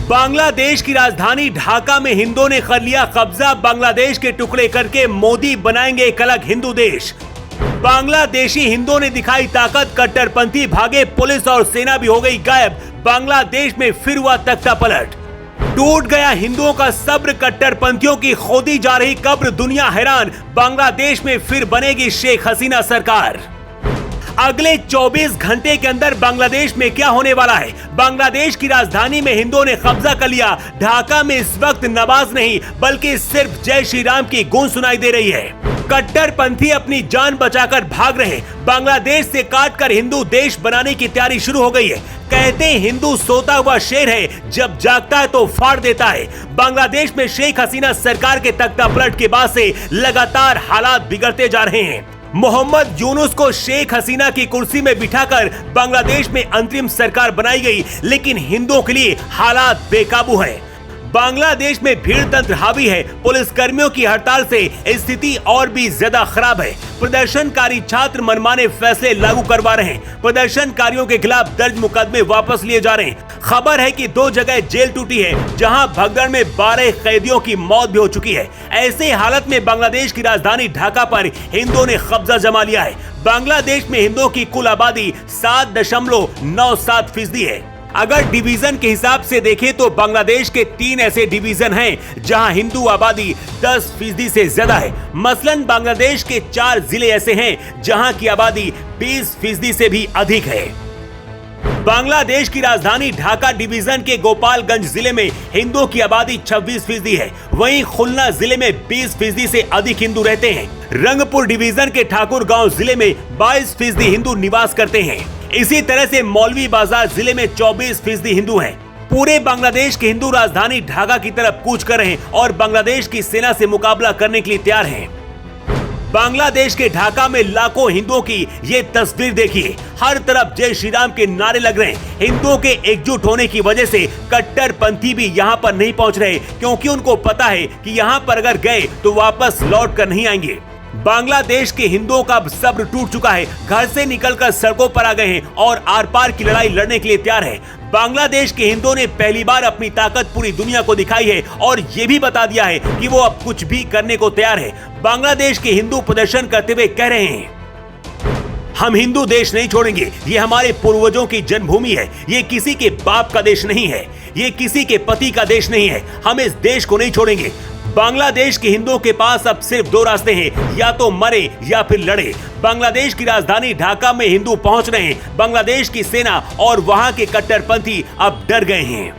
बांग्लादेश की राजधानी ढाका में हिंदुओं ने कर लिया कब्जा। बांग्लादेश के टुकड़े करके मोदी बनाएंगे एक अलग हिंदू देश। बांग्लादेशी हिंदुओं ने दिखाई ताकत, कट्टरपंथी भागे, पुलिस और सेना भी हो गई गायब। बांग्लादेश में फिर हुआ तख्ता पलट। टूट गया हिंदुओं का सब्र, कट्टरपंथियों की खोदी जा रही कब्र, दुनिया हैरान। बांग्लादेश में फिर बनेगी शेख हसीना सरकार। अगले 24 घंटे के अंदर बांग्लादेश में क्या होने वाला है? बांग्लादेश की राजधानी में हिंदुओं ने कब्जा कर लिया। ढाका में इस वक्त नमाज नहीं बल्कि सिर्फ जय श्री राम की गूंज सुनाई दे रही है। कट्टरपंथी अपनी जान बचाकर भाग रहे। बांग्लादेश से काटकर हिंदू देश बनाने की तैयारी शुरू हो गई है। कहते हैं हिंदू सोता हुआ शेर है, जब जागता है तो फाड़ देता है। बांग्लादेश में शेख हसीना सरकार के तख्ता पलट के बाद से लगातार हालात बिगड़ते जा रहे हैं। मोहम्मद यूनुस को शेख हसीना की कुर्सी में बिठाकर बांग्लादेश में अंतरिम सरकार बनाई गई, लेकिन हिंदुओं के लिए हालात बेकाबू है। बांग्लादेश में भीड़ तंत्र हावी है। पुलिस कर्मियों की हड़ताल से स्थिति और भी ज्यादा खराब है। प्रदर्शनकारी छात्र मनमाने फैसले लागू करवा रहे हैं। प्रदर्शनकारियों के खिलाफ दर्ज मुकदमे वापस लिए जा रहे हैं। खबर है कि 2 जगह जेल टूटी है, जहां भगदड़ में 12 कैदियों की मौत भी हो चुकी है। ऐसे हालत में बांग्लादेश की राजधानी ढाका पर हिंदुओं ने कब्जा जमा लिया है। बांग्लादेश में हिंदुओं की कुल आबादी 7.97% है। अगर डिवीजन के हिसाब से देखें तो बांग्लादेश के 3 ऐसे डिवीजन हैं जहां हिंदू आबादी 10% से ज्यादा है। मसलन बांग्लादेश के 4 जिले ऐसे हैं जहां की आबादी 20% से भी अधिक है। बांग्लादेश की राजधानी ढाका डिवीजन के गोपालगंज जिले में हिंदुओं की आबादी 26% है। वहीं खुलना जिले में 20% से अधिक हिंदू रहते हैं। रंगपुर डिवीजन के ठाकुर गांव जिले में 22% हिंदू निवास करते हैं। इसी तरह से मौलवी बाजार जिले में 24% हिंदू हैं। पूरे बांग्लादेश के हिंदू राजधानी ढाका की तरफ कूच कर रहे हैं और बांग्लादेश की सेना से मुकाबला करने के लिए तैयार हैं। बांग्लादेश के ढाका में लाखों हिंदुओं की ये तस्वीर देखिए। हर तरफ जय श्री राम के नारे लग रहे हैं। हिंदुओं के एकजुट होने की वजह से कट्टरपंथी भी यहाँ पर नहीं पहुँच रहे, क्योंकि उनको पता है कि यहाँ पर अगर गए तो वापस लौट कर नहीं आएंगे। बांग्लादेश के हिंदुओं का सब्र टूट चुका है। घर से निकलकर सड़कों पर आ गए हैं और आर पार की लड़ाई लड़ने के लिए तैयार है। बांग्लादेश के हिंदुओं ने पहली बार अपनी ताकत पूरी दुनिया को दिखाई है और ये भी बता दिया है कि वो अब कुछ भी करने को तैयार है। बांग्लादेश के हिंदू प्रदर्शन करते हुए कह रहे हैं, हम हिंदू देश नहीं छोड़ेंगे। ये हमारे पूर्वजों की जन्मभूमि है। ये किसी के बाप का देश नहीं है। ये किसी के पति का देश नहीं है। हम इस देश को नहीं छोड़ेंगे। बांग्लादेश के हिंदुओं के पास अब सिर्फ 2 रास्ते हैं, या तो मरे या फिर लड़े। बांग्लादेश की राजधानी ढाका में हिंदू पहुंच रहे हैं। बांग्लादेश की सेना और वहां के कट्टरपंथी अब डर गए हैं।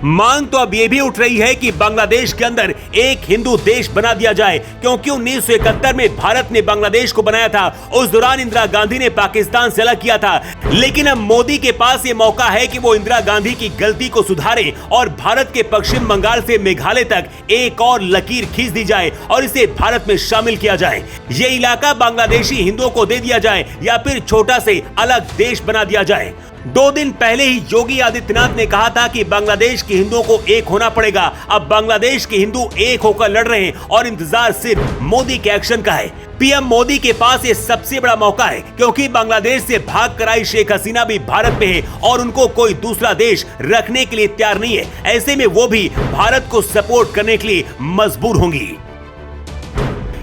मांग तो अब ये भी उठ रही है कि बांग्लादेश के अंदर एक हिंदू देश बना दिया जाए, क्योंकि 1971 में भारत ने बांग्लादेश को बनाया था। उस दौरान इंदिरा गांधी ने पाकिस्तान से अलग किया था। लेकिन अब मोदी के पास ये मौका है कि वो इंदिरा गांधी की गलती को सुधारे और भारत के पश्चिम बंगाल से मेघालय तक एक और लकीर खींच दी जाए और इसे भारत में शामिल किया जाए। ये इलाका बांग्लादेशी हिंदुओं को दे दिया जाए या फिर छोटा से अलग देश बना दिया जाए। 2 दिन पहले ही योगी आदित्यनाथ ने कहा था कि बांग्लादेश के हिंदुओं को एक होना पड़ेगा। अब बांग्लादेश के हिंदू एक होकर लड़ रहे हैं और इंतजार सिर्फ मोदी के एक्शन का है। पीएम मोदी के पास ये सबसे बड़ा मौका है, क्योंकि बांग्लादेश से भाग कर आई शेख हसीना भी भारत में है और उनको कोई दूसरा देश रखने के लिए तैयार नहीं है। ऐसे में वो भी भारत को सपोर्ट करने के लिए मजबूर होंगी।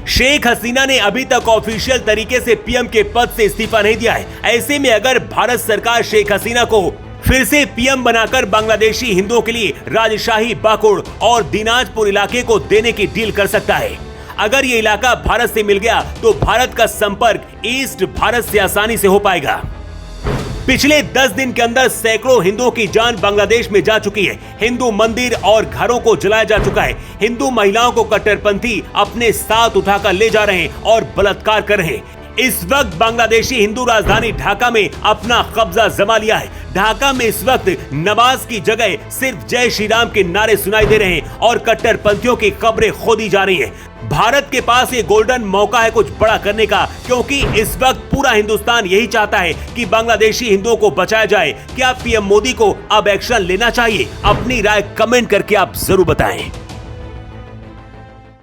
शेख हसीना ने अभी तक ऑफिशियल तरीके से पीएम के पद से इस्तीफा नहीं दिया है। ऐसे में अगर भारत सरकार शेख हसीना को फिर से पीएम बनाकर बांग्लादेशी हिंदुओं के लिए राजशाही बाकुड़ और दिनाजपुर इलाके को देने की डील कर सकता है। अगर ये इलाका भारत से मिल गया तो भारत का संपर्क ईस्ट भारत से आसानी से हो पाएगा। पिछले 10 दिन के अंदर सैकड़ों हिंदुओं की जान बांग्लादेश में जा चुकी है। हिंदू मंदिर और घरों को जलाया जा चुका है। हिंदू महिलाओं को कट्टरपंथी अपने साथ उठाकर ले जा रहे हैं और बलात्कार कर रहे हैं। इस वक्त बांग्लादेशी हिंदू राजधानी ढाका में अपना कब्जा जमा लिया है। ढाका में इस वक्त नमाज की जगह सिर्फ जय श्री राम के नारे सुनाई दे रहे हैं और कट्टरपंथियों की कब्रें खोदी जा रही हैं। भारत के पास ये गोल्डन मौका है कुछ बड़ा करने का, क्योंकि इस वक्त पूरा हिंदुस्तान यही चाहता है कि बांग्लादेशी हिंदुओं को बचाया जाए। क्या पीएम मोदी को अब एक्शन लेना चाहिए? अपनी राय कमेंट करके आप जरूर बताएं।